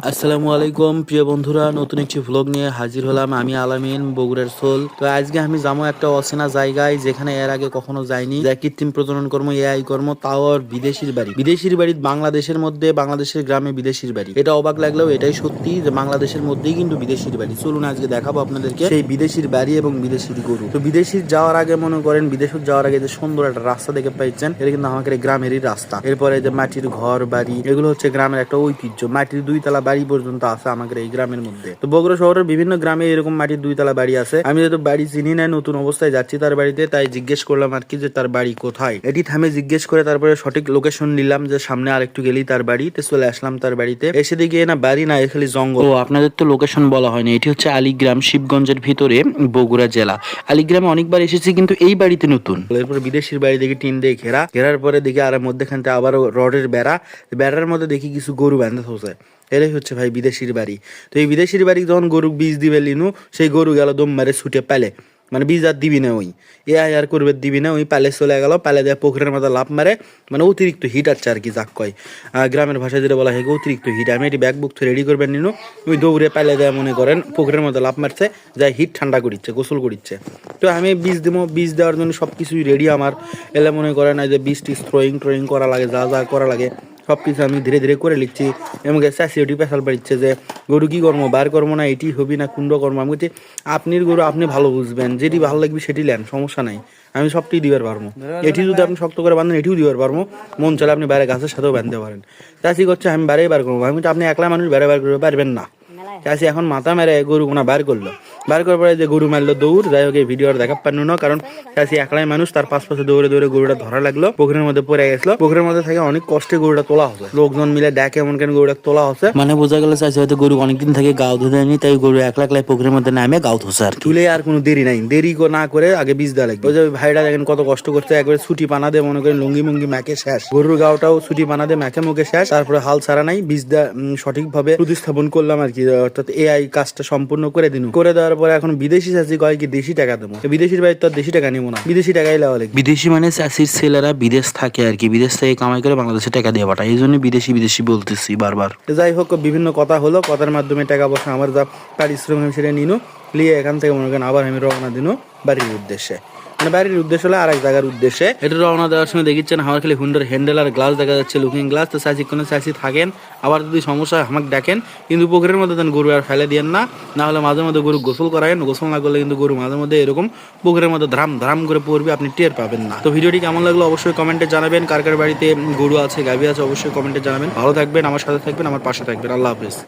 আসসালামু আলাইকুম প্রিয় বন্ধুরা, নতুন একটি ভ্লগ নিয়ে হাজির হলাম। আমি আলামিন, বগুড়ার সোল। তো আজকে আমি যাবো একটা অচেনা জায়গায়, যেখানে এর আগে কখনো যাইনি। যা কৃত্রিম প্রজনন কর্ম, এআই কর্ম, তাও আর বিদেশির বাড়ি। বিদেশির বাড়ি বাংলাদেশের মধ্যে, বাংলাদেশের গ্রামে বিদেশির বাড়ি। এটা অবাক লাগলেও এটাই সত্যি যে বাংলাদেশের মধ্যেই কিন্তু বিদেশির বাড়ি। চলুন আজকে দেখাবো আপনাদেরকে সেই বিদেশির বাড়ি এবং বিদেশির গরু। তো বিদেশির যাওয়ার আগে মনে করেন, বিদেশ যাওয়ার আগে যে সুন্দর একটা রাস্তা দেখে পাইছেন, এটা কিন্তু আমাদের গ্রামেরই রাস্তা। এরপরে যে মাটির ঘর বাড়ি, এগুলো হচ্ছে গ্রামের একটা ঐতিহ্য। মাটির 2 তলা বাড়ি পর্যন্ত আছে আমাদের এই গ্রামের মধ্যে। তো বগুড়া শহরের বিভিন্ন গ্রামে এরকম মাটির 2 তলা বাড়ি আছে। আমি যেহেতু বাড়ি চিনি না, নতুন অবস্থায় যাচ্ছি তার বাড়িতে, তাই জিজ্ঞেস করলাম আর কি যে তার বাড়ি কোথায়। এটি থামে জিজ্ঞেস করে তারপরে সঠিক লোকেশন নিলাম, যে সামনে আর একটু গেলেই তার বাড়িতে চলে আসলাম। তার বাড়িতে এসে দেখি না বাড়ি না, খালি জঙ্গল। ও আপনাদের তো লোকেশন বলা হয়নি। এটি হচ্ছে আলীগ্রাম, শিবগঞ্জের ভিতরে, বগুড়া জেলা। আলীগ্রামে অনেকবার এসেছি, কিন্তু এই বাড়িতে নতুন। এরপর বিদেশির বাড়ি দেখি টিন দিয়ে ঘেরা, ঘেরার পরে দেখি আর মধ্যখানতে আবার রডের বেড়া, বেড়ার মধ্যে দেখি কিছু গরু বাঁধা থাকে। এটাই হচ্ছে ভাই বিদেশির বাড়ি। তো এই বিদেশির বাড়ি যখন গরু বীজ দিবে লিনু, সেই গরু গেল দম মারে ছুটে পালে, মানে বীজ আর দিবি না, ওই এ আর করবে দিবি না, ওই পালে চলে গেল। পালে দেয় পুকুরের মধ্যে লাভ মারে, মানে অতিরিক্ত হিট আছে আর কি, যাক কয় গ্রামের ভাষায় যেটা বলা হয় অতিরিক্ত হিট। আমি এটি ব্যাগ বুক রেডি করবেন নিনু, ওই দৌড়ে পালে দেয়, মনে করেন পুকুরের মধ্যে লাভ মারছে, যাই হিট ঠান্ডা করিচ্ছে, গোসল করিচ্ছে। তো আমি বীজ দেবো, বীজ দেওয়ার জন্য সব কিছুই রেডি আমার। এলে মনে করেন যে বীজ টিজ থ্রোয়িং করা লাগে, যা যা করা লাগে সব কিছু আমি ধীরে ধীরে করে লিখছি। এবং চাষি পেশাল পাড়িচ্ছে যে গরু কি কর্ম, বার কর্ম না এটি হবি না কুণ্ড কর্ম। আমি বলছি আপনির গরু আপনি ভালো বুঝবেন, যেটি ভালো লাগবে সেটি নেন, সমস্যা নাই, আমি সবটি দিবার পারবো। এটি যদি আপনি শক্ত করে বাঁধেন এটিও দিবার পারবো, মন চলে আপনি বাইরে গাছের সাথেও বাঁধতে পারেন। চাষি করছে আমি বাইরে বার করবো, আমি বলছি আপনি একলা মানুষ বাইরে বার করতে পারবেন না। চাষি এখন মাথা মেরে গরু কোনা বার করলো, বার করার পরে যে গরু মারলো দৌড়। যাই হোক এই ভিডিও আর দেখা পারলো না, কারণ চাষি একলাই মানুষ, তার পাশে দৌড়ে দৌড়ে গরুটা ধরা লাগলো, পুকুরের মধ্যে পড়ে গেছিল। পুকুরের মধ্যে থেকে অনেক কষ্টে গরুটা তোলা হচ্ছে, লোকজন মিলে ডাকে এমন কেন গরুটা তোলা হচ্ছে, মানে বোঝা গেল চাষি হয়তো গরু অনেকদিন থেকে গাও ধুতেনি, তাই গরু একলা একলাই পুকুরের মধ্যে নামে গাও ধুছে আর তুলে। আর কোনো দেরি নাই, দেরি না করে আগে বীজ দেওয়া লাগবে। ওই যে ভাইরা দেখেন কত কষ্ট করছে, একবারে ছুটি পানা দিয়ে মনে করেন লুঙ্গি মুঙ্গি ম্যাকে শেষ, গরুর গাওটাও ছুটি পানা দিয়ে ম্যাকে মুখে শেষ। তারপরে হাল ছাড়া নাই, বীজ দেওয়া সঠিকভাবে প্রতিস্থাপন করলাম আর কি, অর্থাৎ এআই কাজটা সম্পূর্ণ করে দিন। করে দেওয়ার পরে এখন বিদেশি চাষি কয় কি দেশি টাকা দেবো, বিদেশির বাইরে তো আর দেশি টাকা নিবো না, বিদেশি টাকাই লেওয়া লাগবে। বিদেশি মানে চাষির ছেলেরা বিদেশ থাকে আর কি, বিদেশ থেকে কামাই করে বাংলাদেশে টাকা দিয়ে পাঠায়, এই জন্য বিদেশি বিদেশি বলতেছি বারবার। যাই হোক বিভিন্ন কথা হলো, কথার মাধ্যমে টাকা পয়সা আমার যা পারিশ্রমিক সেটা নিনো, নিয়ে এখান থেকে মনে করেন আবার আমি রওনা দিনো বাড়ির উদ্দেশ্যে। মানে বাড়ির উদ্দেশ্য হলো আর এক জায়গার উদ্দেশ্যে। এটা রওনা দেওয়ার সময় দেখিচ্ছেন আমার খালি হুন্ডার হ্যান্ডেল আর গ্লাস দেখা যাচ্ছে, লুকিং গ্লাস। তো চাষি কোনো চাষি থাকেন, আবার যদি সমস্যা হয় আমাকে দেখেন, কিন্তু পুকুরের মধ্যে দেন গরু আর ফেলে দিয়েন না, না হলে মাঝে মধ্যে গরু গোসল করায়েন, গোসল না করলে কিন্তু গরু মাঝে মধ্যে এরকম পুকুরের মধ্যে ধারাম ধারাম করে পড়বে, আপনি টের পাবেন না। তো ভিডিওটি কেমন লাগলো অবশ্যই কমেন্টে জানাবেন। কার কার বাড়িতে গরু আছে গাভী আছে অবশ্যই কমেন্টে জানাবেন। ভালো থাকবেন, আমার সাথে থাকবেন, আমার পাশে থাকবেন। আল্লাহ হাফেজ।